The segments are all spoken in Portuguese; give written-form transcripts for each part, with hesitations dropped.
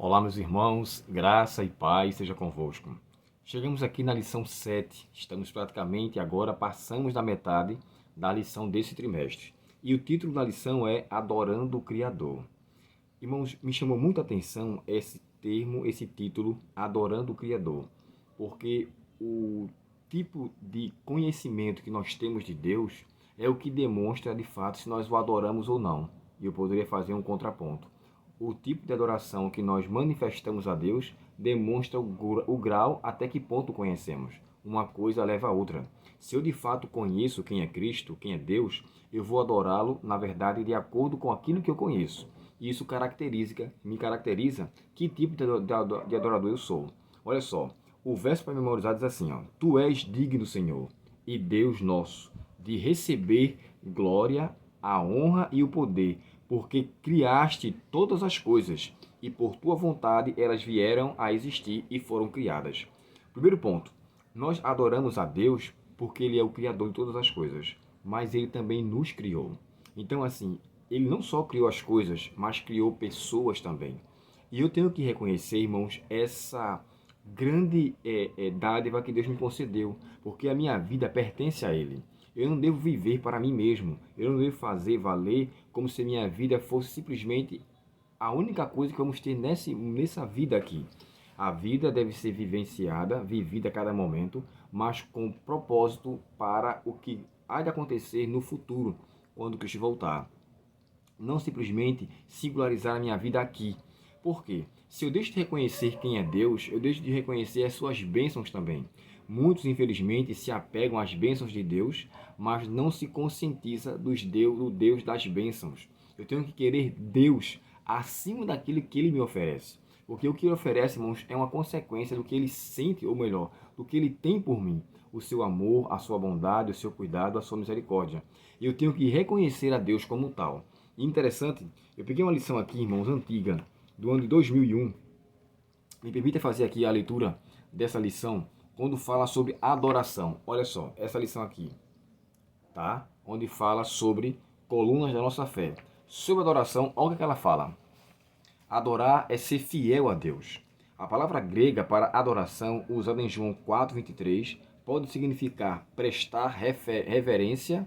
Olá, meus irmãos, graça e paz seja convosco. Chegamos aqui na lição 7, estamos praticamente agora, passamos da metade da lição desse trimestre. E o título da lição é Adorando o Criador. Irmãos, me chamou muita atenção esse termo, esse título, Adorando o Criador, porque o tipo de conhecimento que nós temos de Deus é o que demonstra de fato se nós o adoramos ou não. E eu poderia fazer um contraponto. O tipo de adoração que nós manifestamos a Deus demonstra o grau até que ponto conhecemos. Uma coisa leva a outra. Se eu de fato conheço quem é Cristo, quem é Deus, eu vou adorá-lo, na verdade, de acordo com aquilo que eu conheço. E isso me caracteriza que tipo de adorador eu sou. Olha só, o verso para memorizar diz assim, ó, Tu és digno, Senhor, e Deus nosso, de receber glória, a honra e o poder, porque criaste todas as coisas, e por tua vontade elas vieram a existir e foram criadas. Primeiro ponto, nós adoramos a Deus porque Ele é o Criador de todas as coisas, mas Ele também nos criou. Então, assim, Ele não só criou as coisas, mas criou pessoas também. E eu tenho que reconhecer, irmãos, essa grande dádiva que Deus me concedeu, porque a minha vida pertence a Ele. Eu não devo viver para mim mesmo. Eu não devo fazer valer como se minha vida fosse simplesmente a única coisa que vamos ter nessa vida aqui. A vida deve ser vivenciada, vivida a cada momento, mas com propósito para o que há de acontecer no futuro, quando Cristo voltar. Não simplesmente singularizar a minha vida aqui. Por quê? Se eu deixo de reconhecer quem é Deus, eu deixo de reconhecer as suas bênçãos também. Muitos, infelizmente, se apegam às bênçãos de Deus, mas não se conscientiza do Deus das bênçãos. Eu tenho que querer Deus acima daquilo que Ele me oferece. Porque o que Ele oferece, irmãos, é uma consequência do que Ele sente, ou melhor, do que Ele tem por mim. O seu amor, a sua bondade, o seu cuidado, a sua misericórdia. E eu tenho que reconhecer a Deus como tal. E interessante, eu peguei uma lição aqui, irmãos, antiga, do ano de 2001. Me permita fazer aqui a leitura dessa lição, quando fala sobre adoração. Olha só, essa lição aqui, tá? Onde fala sobre colunas da nossa fé. Sobre adoração, olha o que ela fala. Adorar é ser fiel a Deus. A palavra grega para adoração, usada em João 4:23, pode significar prestar reverência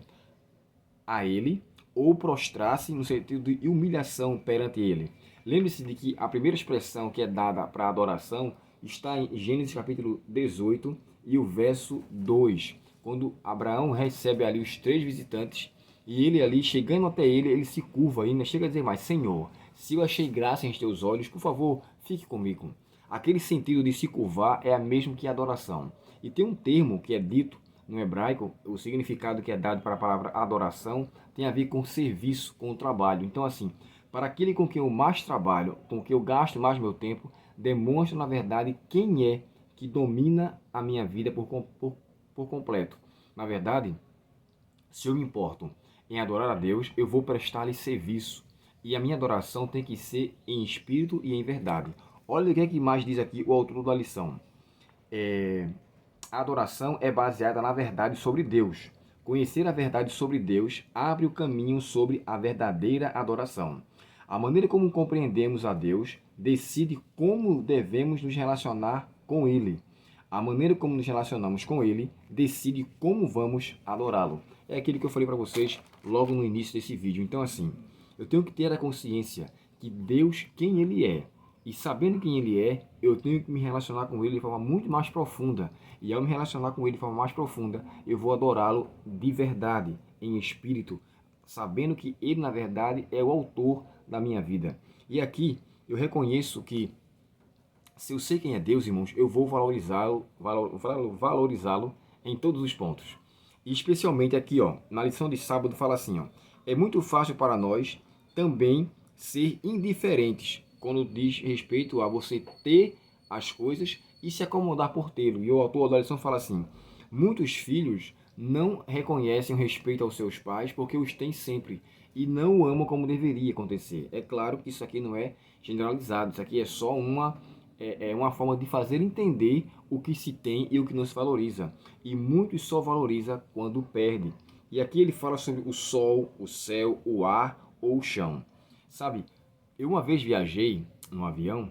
a Ele ou prostrar-se no sentido de humilhação perante Ele. Lembre-se de que a primeira expressão que é dada para a adoração está em Gênesis capítulo 18 e o verso 2, quando Abraão recebe ali os 3 visitantes e ele ali, chegando até ele, ele se curva e ainda chega a dizer mais, Senhor, se eu achei graça em teus olhos, por favor, fique comigo. Aquele sentido de se curvar é a mesma que a adoração. E tem um termo que é dito no hebraico, o significado que é dado para a palavra adoração tem a ver com serviço, com o trabalho. Então, assim, para aquele com quem eu mais trabalho, com quem eu gasto mais meu tempo, demonstra, na verdade, quem é que domina a minha vida por completo. Na verdade, se eu me importo em adorar a Deus, eu vou prestar-lhe serviço. E a minha adoração tem que ser em espírito e em verdade. Olha o que é que mais diz aqui o autor da lição. A adoração é baseada na verdade sobre Deus. Conhecer a verdade sobre Deus abre o caminho sobre a verdadeira adoração. A maneira como compreendemos a Deus decide como devemos nos relacionar com Ele. A maneira como nos relacionamos com Ele decide como vamos adorá-lo. É aquilo que eu falei para vocês logo no início desse vídeo. Então, assim, eu tenho que ter a consciência que Deus, quem Ele é, e sabendo quem Ele é, eu tenho que me relacionar com Ele de forma muito mais profunda. E ao me relacionar com Ele de forma mais profunda, eu vou adorá-lo de verdade, em espírito, sabendo que Ele, na verdade, é o autor da minha vida. E aqui eu reconheço que, se eu sei quem é Deus, irmãos, eu vou valorizá-lo em todos os pontos. E especialmente aqui, ó, na lição de sábado fala assim, ó, é muito fácil para nós também ser indiferentes quando diz respeito a você ter as coisas e se acomodar por tê-lo. E o autor da lição fala assim, muitos filhos não reconhecem o respeito aos seus pais porque os têm sempre e não o amam como deveria acontecer. É claro que isso aqui não é generalizado, isso aqui é só uma forma de fazer entender o que se tem e o que não se valoriza. E muitos só valoriza quando perde. E aqui ele fala sobre o sol, o céu, o ar ou o chão. Sabe, eu uma vez viajei num avião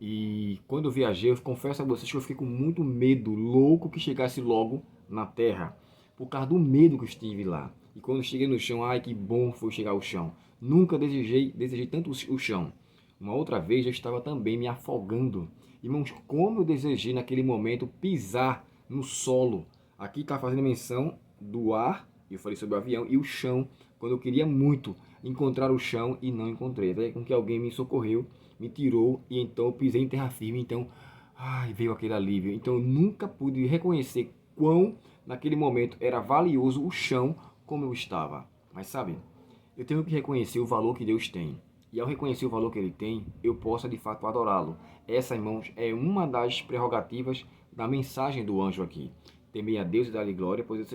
E quando eu viajei, eu confesso a vocês que eu fiquei com muito medo, louco que chegasse logo na terra, por causa do medo que eu estive lá. E quando eu cheguei no chão, ai que bom foi chegar ao chão. Nunca desejei tanto o chão. Uma outra vez eu estava também me afogando. Irmãos, como eu desejei naquele momento pisar no solo. Aqui está fazendo menção do ar, eu falei sobre o avião, e o chão, quando eu queria muito encontrar o chão e não encontrei. Até com que alguém me socorreu, me tirou e então eu pisei em terra firme. Então, ai, veio aquele alívio. Então eu nunca pude reconhecer quão naquele momento era valioso o chão como eu estava. Mas sabe, eu tenho que reconhecer o valor que Deus tem. E ao reconhecer o valor que Ele tem, eu possa de fato adorá-lo. Essa, irmãos, é uma das prerrogativas da mensagem do anjo aqui. Temei a Deus e dar-lhe glória, pois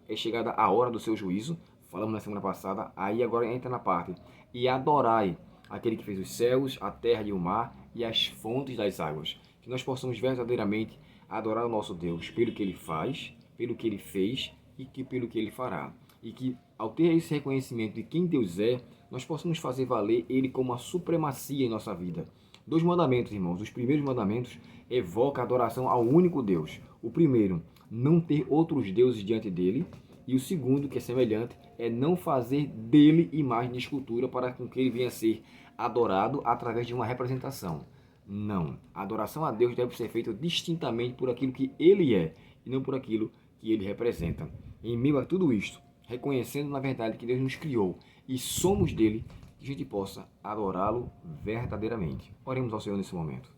é chegada a hora do seu juízo. Falamos na semana passada, aí agora entra na parte. E adorai aquele que fez os céus, a terra e o mar e as fontes das águas. Que nós possamos verdadeiramente adorar o nosso Deus pelo que Ele faz, pelo que Ele fez e pelo que Ele fará. E que, ao ter esse reconhecimento de quem Deus é, nós possamos fazer valer Ele como a supremacia em nossa vida. Dois mandamentos, irmãos. Os primeiros mandamentos evocam a adoração ao único Deus. O primeiro, não ter outros deuses diante dele. E o segundo, que é semelhante, é não fazer dele imagem de escultura para que ele venha a ser adorado através de uma representação. Não. A adoração a Deus deve ser feita distintamente por aquilo que ele é e não por aquilo que ele representa. Em meio a tudo isto, reconhecendo na verdade que Deus nos criou e somos dele, que a gente possa adorá-lo verdadeiramente. Oremos ao Senhor nesse momento.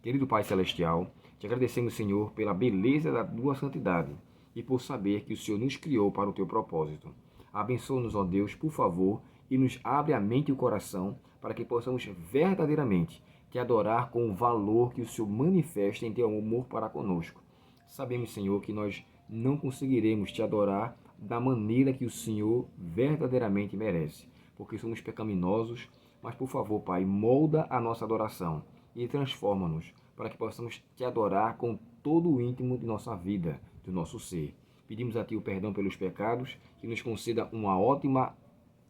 Querido Pai Celestial, te agradecemos, Senhor, pela beleza da tua santidade e por saber que o Senhor nos criou para o teu propósito. Abençoa-nos, ó Deus, por favor, e nos abre a mente e o coração para que possamos verdadeiramente te adorar com o valor que o Senhor manifesta em teu amor para conosco. Sabemos, Senhor, que nós não conseguiremos te adorar da maneira que o Senhor verdadeiramente merece, porque somos pecaminosos, mas por favor, Pai, molda a nossa adoração e transforma-nos para que possamos te adorar com todo o íntimo de nossa vida, do nosso ser. Pedimos a Ti o perdão pelos pecados, que nos conceda uma ótima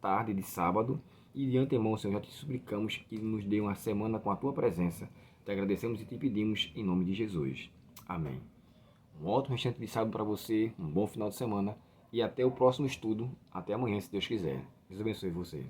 tarde de sábado e de antemão, Senhor, já te suplicamos que nos dê uma semana com a Tua presença. Te agradecemos e te pedimos em nome de Jesus. Amém. Um ótimo restante de sábado para você, um bom final de semana e até o próximo estudo. Até amanhã, se Deus quiser. Deus abençoe você.